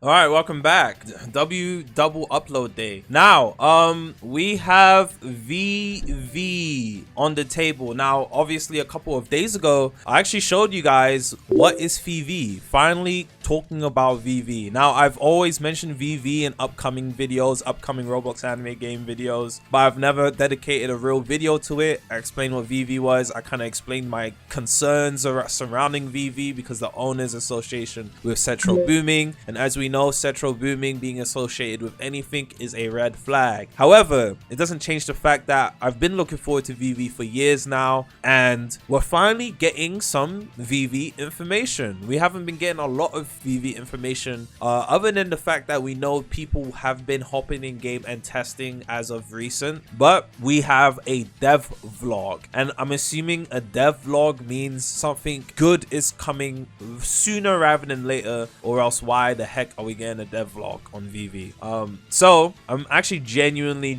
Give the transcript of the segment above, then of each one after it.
All right, welcome back. Double upload day. Now, we have VV on the table. Now, obviously, a couple of days ago, I actually showed you guys what is VV. Finally talking about VV. Now, I've always mentioned VV in upcoming videos, upcoming Roblox anime game videos, but I've never dedicated a real video to it. I explained what VV was. I kind of explained my concerns surrounding VV because the owners association with Central Booming, and as we know, Central Booming being associated with anything is a red flag. However, it doesn't change the fact that I've been looking forward to VV for years now, and we're finally getting some VV information. We haven't been getting a lot of VV information other than the fact that we know people have been hopping in game and testing as of recent, but we have a dev vlog, and I'm assuming a dev vlog means something good is coming sooner rather than later, or else why the heck are we getting a dev vlog on VV? So I'm actually genuinely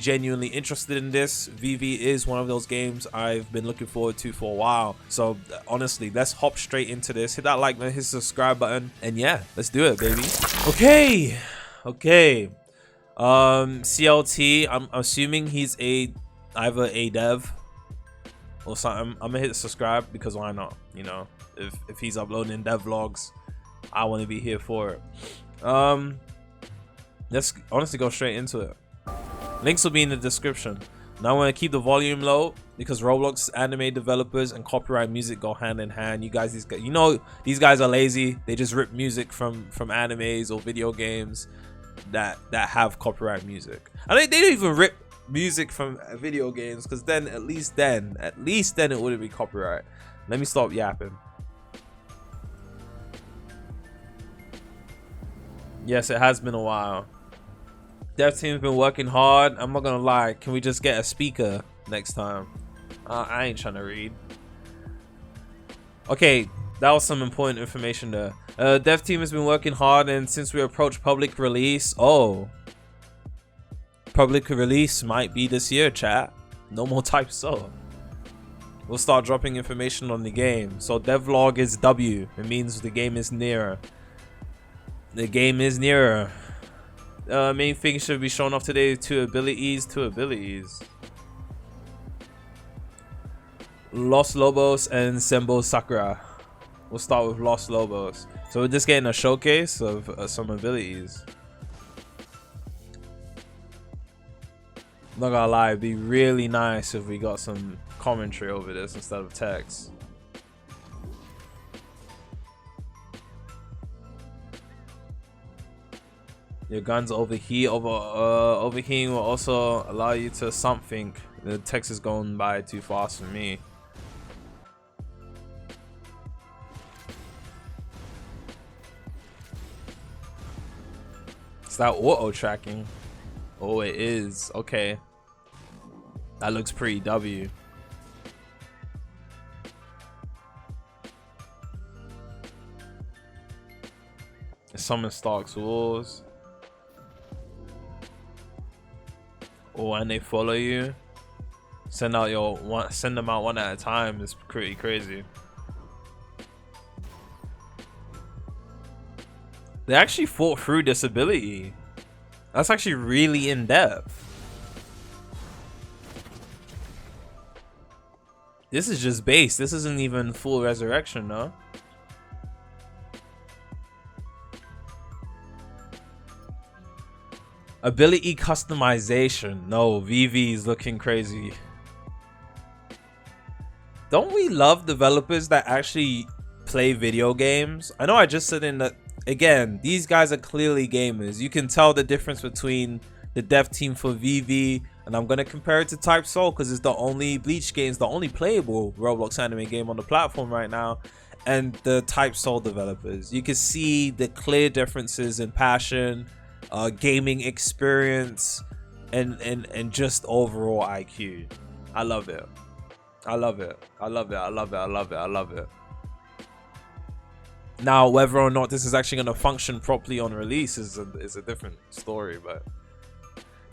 interested in this. VV is one of those games I've been looking forward to for a while, so honestly, let's hop straight into this. Hit that like button, hit the subscribe button, and yeah, let's do it, baby. Okay. CLT, I'm assuming he's either a dev or something. I'm gonna hit subscribe because why not? You know, if he's uploading dev vlogs, I want to be here for it. Let's honestly go straight into it. Links will be in the description. Now I want to keep the volume low because Roblox anime developers and copyright music go hand in hand. You guys, you know, these guys are lazy. They just rip music from animes or video games that have copyright music. And they don't even rip music from video games, because then at least then it wouldn't be copyright. Let me stop yapping. Yes, it has been a while. Dev team's been working hard. I'm not gonna lie. Can we just get a speaker next time? I ain't trying to read. Okay, that was some important information there. Dev team has been working hard, and since we approach public release, public release might be this year, chat. No more type so. We'll start dropping information on the game. So devlog is W. It means the game is nearer. The game is nearer. Main thing should be shown off today. Two abilities. Los Lobos and Senbonzakura. We'll start with Los Lobos. So we're just getting a showcase of some abilities. Not gonna lie, it'd be really nice if we got some commentary over this instead of text. Your guns overheat. Overheating will also allow you to something. The text is going by too fast for me. Is that auto tracking? Oh, it is. Okay. That looks pretty W. Summon Stark's Wars. Oh, and they follow you. Send them out one at a time. It's pretty crazy. They actually thought through this ability. That's actually really in depth. This is just base. This isn't even full resurrection, no? Ability customization. No, VV is looking crazy. Don't we love developers that actually play video games? I know I just said in that, again, these guys are clearly gamers. You can tell the difference between the dev team for VV, and I'm gonna compare it to Type Soul because it's the only Bleach game, the only playable Roblox anime game on the platform right now, and the Type Soul developers. You can see the clear differences in passion, gaming experience, and just overall IQ. I love it. Now, whether or not this is actually going to function properly on release is a different story, but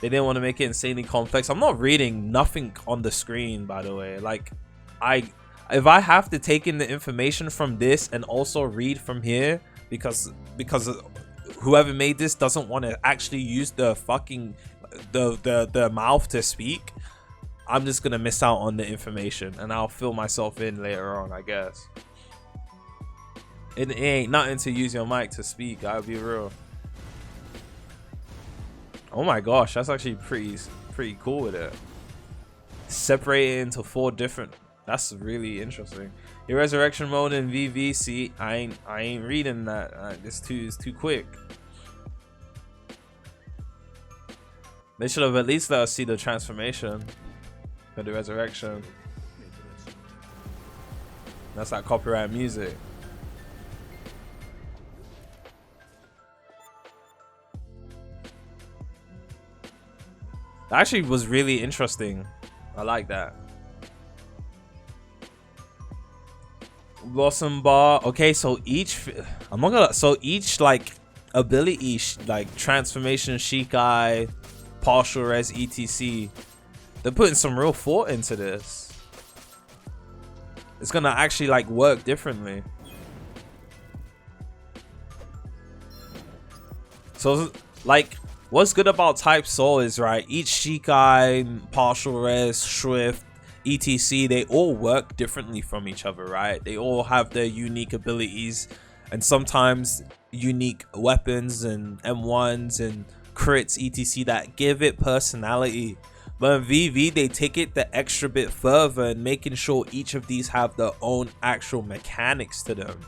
they didn't want to make it insanely complex. I'm not reading nothing on the screen, by the way. Like, if I have to take in the information from this and also read from here, because whoever made this doesn't want to actually use the fucking the mouth to speak, I'm just gonna miss out on the information, and I'll fill myself in later on, I guess. It ain't nothing to use your mic to speak, I'll be real. Oh my gosh, that's actually pretty cool with it. Separated into 4 different. That's really interesting. Your resurrection mode in VVC. I ain't reading that. It's too quick. They should have at least let us see the transformation for the resurrection. That's that copyright music. That actually was really interesting. I like that. Blossom bar. Okay, so each each like ability like transformation, Shikai, partial res, etc. They're putting some real thought into this. It's gonna actually like work differently. So like, what's good about Type Soul is, right, each Shikai, partial res, Shrift, etc, they all work differently from each other, right? They all have their unique abilities and sometimes unique weapons and M1s and crits, etc, that give it personality. But in VV, they take it the extra bit further and making sure each of these have their own actual mechanics to them.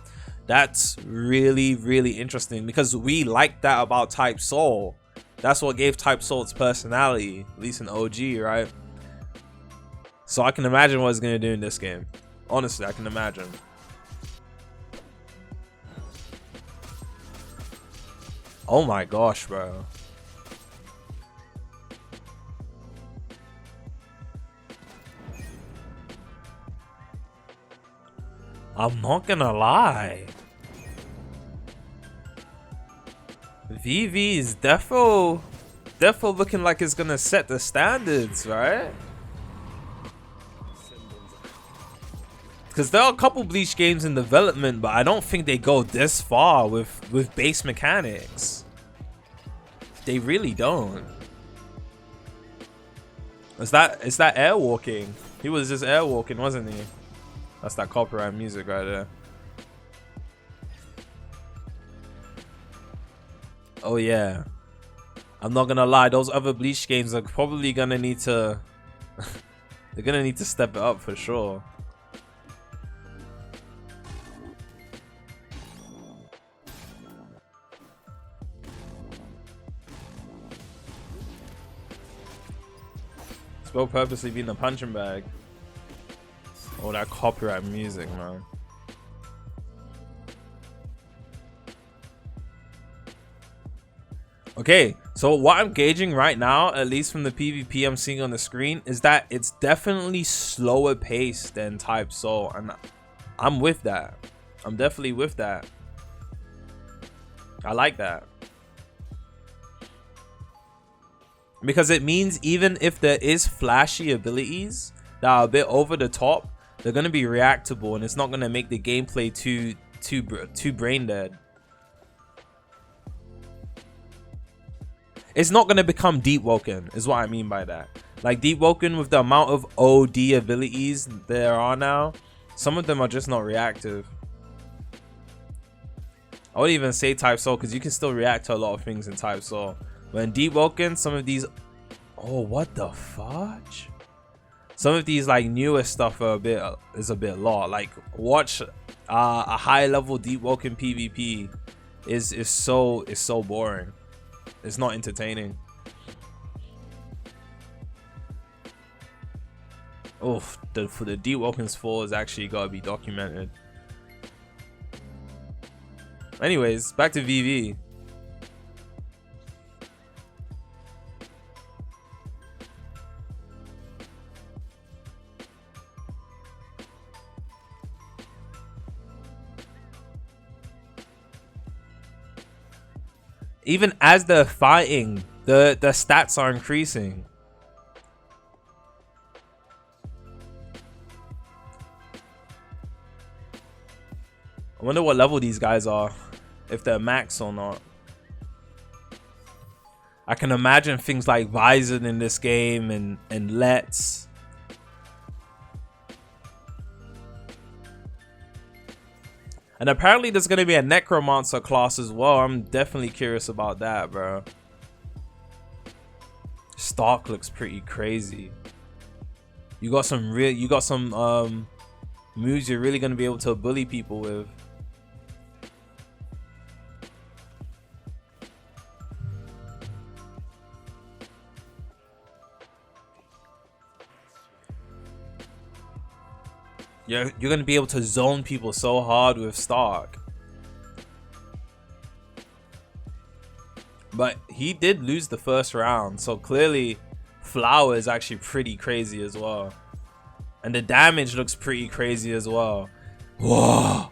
That's really, really interesting because we like that about Type Soul. That's what gave Type Soul its personality, at least in OG, right? So I can imagine what it's gonna do in this game. Honestly, I can imagine. Oh my gosh, bro. I'm not gonna lie. VV is defo looking like it's gonna set the standards, right? Because there are a couple Bleach games in development, but I don't think they go this far with base mechanics. They really don't. Is that airwalking? He was just airwalking, wasn't he? That's that copyright music right there. Oh yeah. I'm not gonna lie, those other Bleach games are probably gonna need to they're gonna need to step it up for sure. Spell purposely being a punching bag. Oh, that copyright music, man. Okay, so what I'm gauging right now, at least from the PvP I'm seeing on the screen, is that it's definitely slower paced than Type Soul, and I'm with that. I'm definitely with that. I like that. Because it means even if there is flashy abilities that are a bit over the top, they're going to be reactable and it's not going to make the gameplay too brain dead. It's not going to become Deep Woken is what I mean by that. Like Deep Woken, with the amount of OD abilities there are now, some of them are just not reactive. I wouldn't even say Type Soul because you can still react to a lot of things in Type Soul. But in Deep Woken, some of these... Oh, what the fudge? Some of these like newer stuff are a bit law. Like watch a high level Deep Woken PvP is so boring. It's not entertaining. Oof, for the Deep Woken's fall is actually gotta be documented. Anyways, back to VV. Even as they're fighting, the stats are increasing. I wonder what level these guys are, if they're max or not. I can imagine things like Visor in this game and Let's. And apparently there's going to be a Necromancer class as well. I'm definitely curious about that, bro. Stark looks pretty crazy. You got some moves you're really going to be able to bully people with. You're going to be able to zone people so hard with Stark. But he did lose the first round, so clearly Flower is actually pretty crazy as well. And the damage looks pretty crazy as well. Whoa!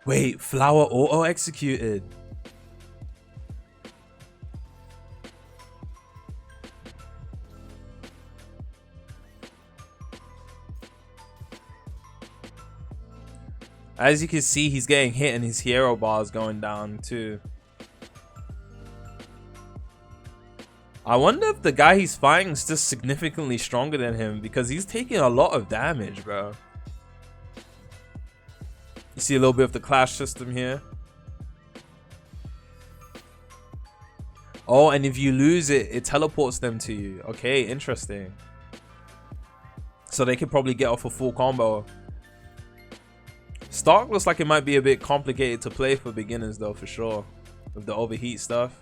Wait, Flower auto executed. As you can see, he's getting hit and his hero bar is going down too. I wonder if the guy he's fighting is just significantly stronger than him, because he's taking a lot of damage, bro. You see a little bit of the clash system here. Oh, and if you lose it, it teleports them to you. Okay, interesting. So they could probably get off a full combo. Stark looks like it might be a bit complicated to play for beginners though, for sure, with the overheat stuff.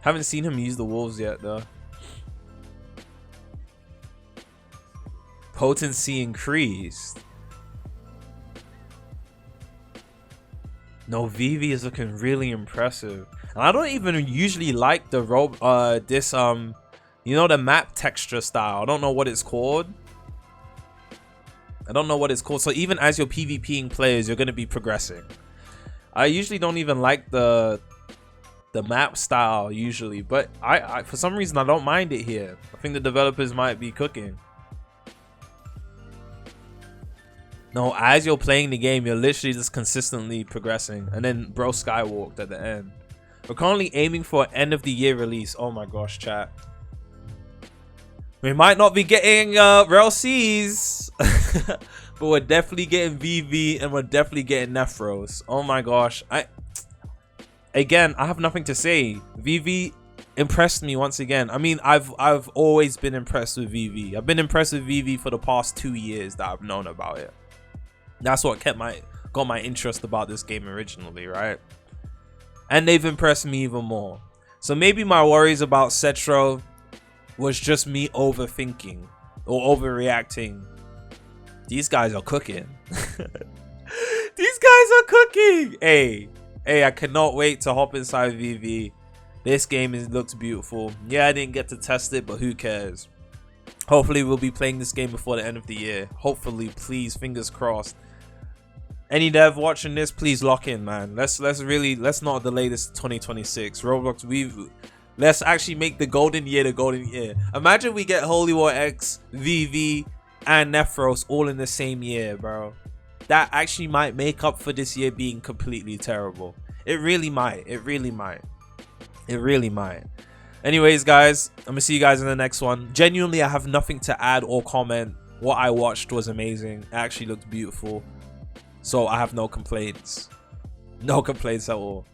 Haven't seen him use the wolves yet though. Potency increased. No, Vivi is looking really impressive. And I don't even usually like the you know, the map texture style. I don't know what it's called. So even as you're PvPing players, you're going to be progressing. I usually don't even like the map style usually, but I for some reason I don't mind it here. I think the developers might be cooking. No, as you're playing the game, you're literally just consistently progressing. And then bro skywalked at the end. We're currently aiming for an end of the year release. Oh my gosh, chat. We might not be getting Rel C's, but we're definitely getting VV and we're definitely getting Nephros. Oh my gosh. Again, I have nothing to say. VV impressed me once again. I mean, I've always been impressed with VV. I've been impressed with VV for the past 2 years that I've known about it. That's what got my interest about this game originally, right? And they've impressed me even more. So maybe my worries about Cetro was just me overthinking or overreacting. These guys are cooking. These guys are cooking. Hey, I cannot wait to hop inside VV. This game looks beautiful. Yeah, I didn't get to test it, but who cares? Hopefully we'll be playing this game before the end of the year. Hopefully, please, fingers crossed. Any dev watching this, please lock in, man. Let's not delay this to 2026. Roblox, let's actually make the golden year the golden year. Imagine we get Holy War X, VV, and Nephros all in the same year, bro. That actually might make up for this year being completely terrible. It really might. It really might. It really might. Anyways, guys, I'm gonna see you guys in the next one. Genuinely, I have nothing to add or comment. What I watched was amazing. It actually looked beautiful. So I have no complaints. No complaints at all.